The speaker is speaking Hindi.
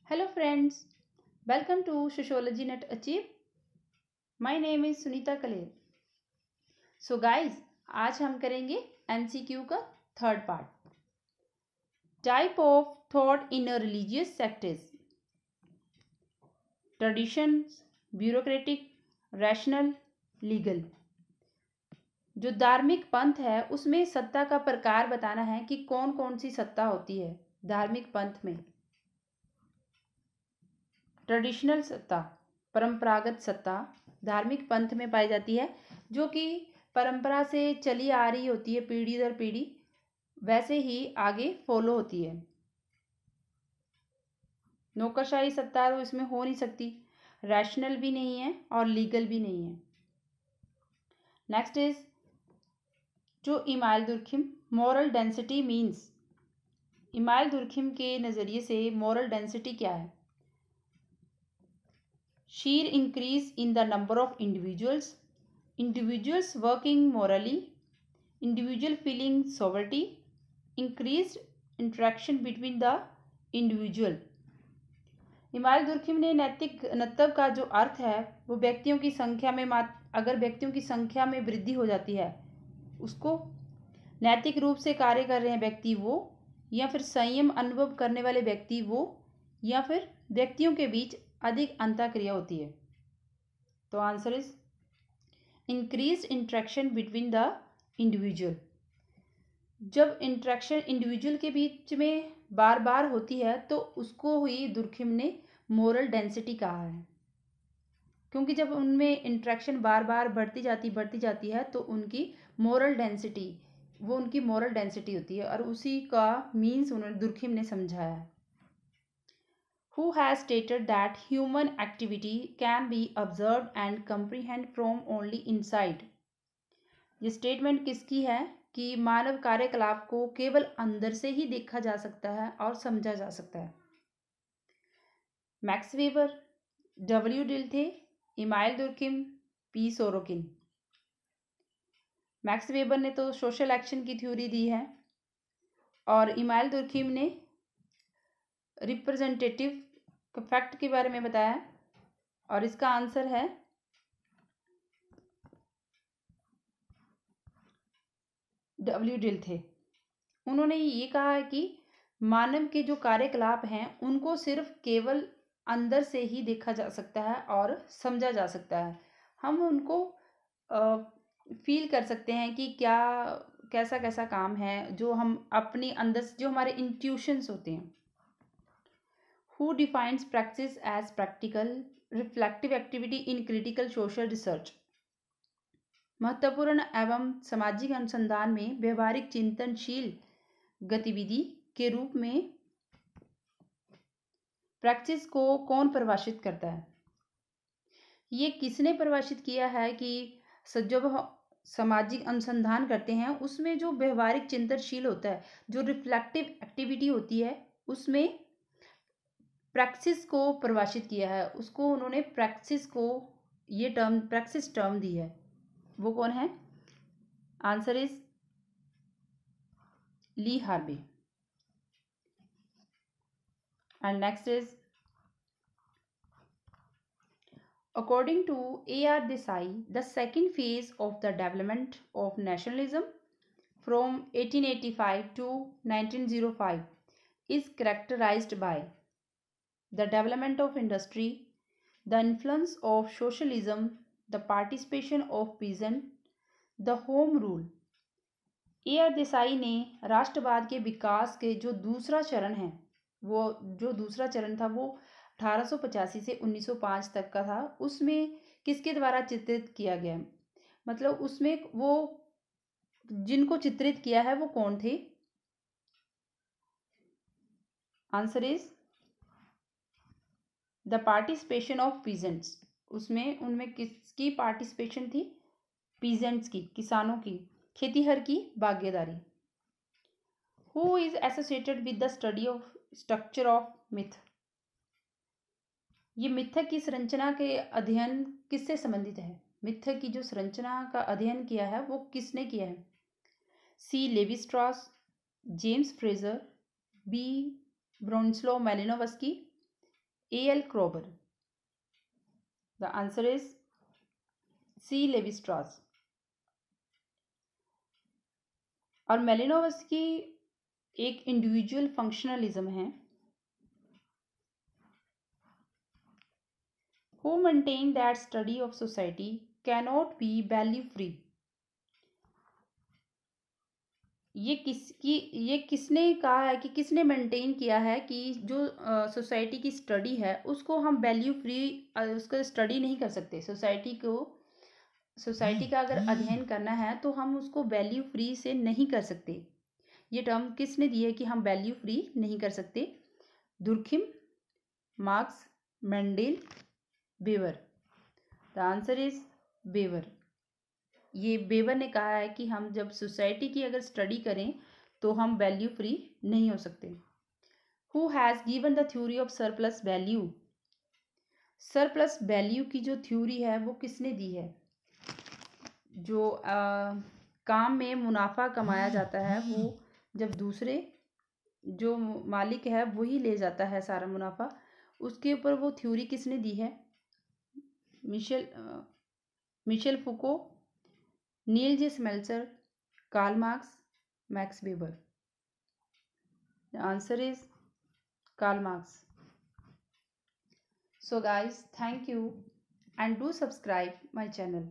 Hello friends, welcome to Sociology Net Achieve. My name is Sunita Kale. So guys, आज हम करेंगे MCQ का third part. Type of thought in a religious sectors. Traditions, bureaucratic, rational, legal. जो धार्मिक पंथ है उसमें सत्ता का प्रकार बताना है कि कौन कौन सी सत्ता होती है धार्मिक पंथ में. ट्रेडिशनल सत्ता, परंपरागत सत्ता धार्मिक पंथ में पाई जाती है जो कि परंपरा से चली आ रही होती है पीढ़ी दर पीढ़ी, वैसे ही आगे फॉलो होती है. नौकरशाही सत्ता तो इसमें हो नहीं सकती, रैशनल भी नहीं है और लीगल भी नहीं है. नेक्स्ट इज जो email Durkheim moral density means. Email Durkheim के नज़रिए से मॉरल डेंसिटी क्या है? sheer increase in the number of individuals working morally, individual feeling sovereignty, increased interaction between the individual. Email Durkheim ने नैतिक घनत्व का जो अर्थ है वो व्यक्तियों की संख्या में अगर व्यक्तियों की संख्या में वृद्धि हो जाती है उसको नैतिक रूप से कार्य कर रहे हैं व्यक्ति वो, या फिर संयम अनुभव करने वाले व्यक्ति वो, या फिर व्यक्तियों के बीच अधिक अंतःक्रिया होती है. तो answer is increase interaction between the individual. जब इंट्रैक्शन इंडिविजुअल के बीच में बार बार होती है तो उसको ही दुर्खिम ने मोरल डेंसिटी कहा है, क्योंकि जब उनमें इंट्रैक्शन बार बार बढ़ती जाती है तो उनकी मोरल डेंसिटी होती है और उसी का मीन्स उन्होंने दुर्खिम ने समझाया है. Who has stated that human activity can be observed and comprehended from only inside. ये स्टेटमेंट किसकी है कि मानव कार्यकलाप को केवल अंदर से ही देखा जा सकता है और समझा जा सकता है. Max Weber, W Dilthey, Emile Durkheim, P Sorokin. Max Weber ने तो सोशल एक्शन की थ्योरी दी है और इमाइल दुर्खिम ने रिप्रेजेंटेटिव फैक्ट के बारे में बताया और इसका आंसर है डब्ल्यू डिल्थे. उन्होंने ये कहा है कि मानव के जो कार्यकलाप हैं उनको सिर्फ केवल अंदर से ही देखा जा सकता है और समझा जा सकता है. हम उनको फील कर सकते हैं कि क्या कैसा कैसा काम है जो हम अपनी अंदर जो हमारे इंट्यूशंस होते हैं. Who defines practice as practical, reflective activity in critical social research? महत्वपूर्ण एवं सामाजिक अनुसंधान में व्यवहारिक चिंतनशील गतिविधि के रूप में प्रैक्टिस को कौन परिभाषित करता है? ये किसने परिभाषित किया है कि जब सामाजिक अनुसंधान करते हैं उसमें जो व्यवहारिक चिंतनशील होता है, जो रिफ्लेक्टिव एक्टिविटी होती है, उसमें प्रैक्टिस को परिभाषित किया है. उसको उन्होंने प्रैक्टिस टर्म दी है. वो कौन है? Answer is Lee Harvey. And next is according to A.R. Desai the second phase of the development of nationalism from 1885 to 1905 is characterized by the development of industry, the influence of socialism, the participation of peasant, the home rule. A.R. Desai ने राष्ट्रवाद के विकास के जो दूसरा चरण था वो 1885 से 1905 तक का था. उसमें किसके द्वारा चित्रित किया गया, मतलब उसमें वो जिनको चित्रित किया है वो कौन थे? Answer is the participation of peasants. उनमें किसकी पार्टिसिपेशन थी? पीजेंट्स की, किसानों की, खेतीहर की भागीदारी. Who is associated with the study of structure of myth. ये मिथक की संरचना के अध्ययन किससे संबंधित है? मिथक की जो संरचना का अध्ययन किया है वो किसने किया है? C Levi Strauss, James Frazer, B Bronislaw Malinowski, A.L. Kroeber. The answer is C. Levi-Strauss. और मेलिनोवस्की एक इंडिविजुअल फंक्शनलिज्म है. Who maintained that study of society cannot be value free. ये किसने कहा है कि किसने मेंटेन किया है कि जो सोसाइटी की स्टडी है उसको हम वैल्यू फ्री उसका स्टडी नहीं कर सकते. सोसाइटी का अगर अध्ययन करना है तो हम उसको वैल्यू फ्री से नहीं कर सकते. ये टर्म किसने दी है कि हम वैल्यू फ्री नहीं कर सकते? Durkheim, Marx, Mendel, Weber. The answer is Weber. ये बेवर ने कहा है कि हम जब सोसाइटी की अगर स्टडी करें तो हम वैल्यू फ्री नहीं हो सकते. Who has given the theory of surplus value. Surplus value की जो थ्योरी है वो किसने दी है? जो काम में मुनाफा कमाया जाता है वो जब दूसरे जो मालिक है वही ले जाता है सारा मुनाफा, उसके ऊपर वो थ्योरी किसने दी है? Michel Foucault, Neil J Smelser, Karl Marx, Max Weber. The answer is Karl Marx. So guys, thank you and do subscribe my channel.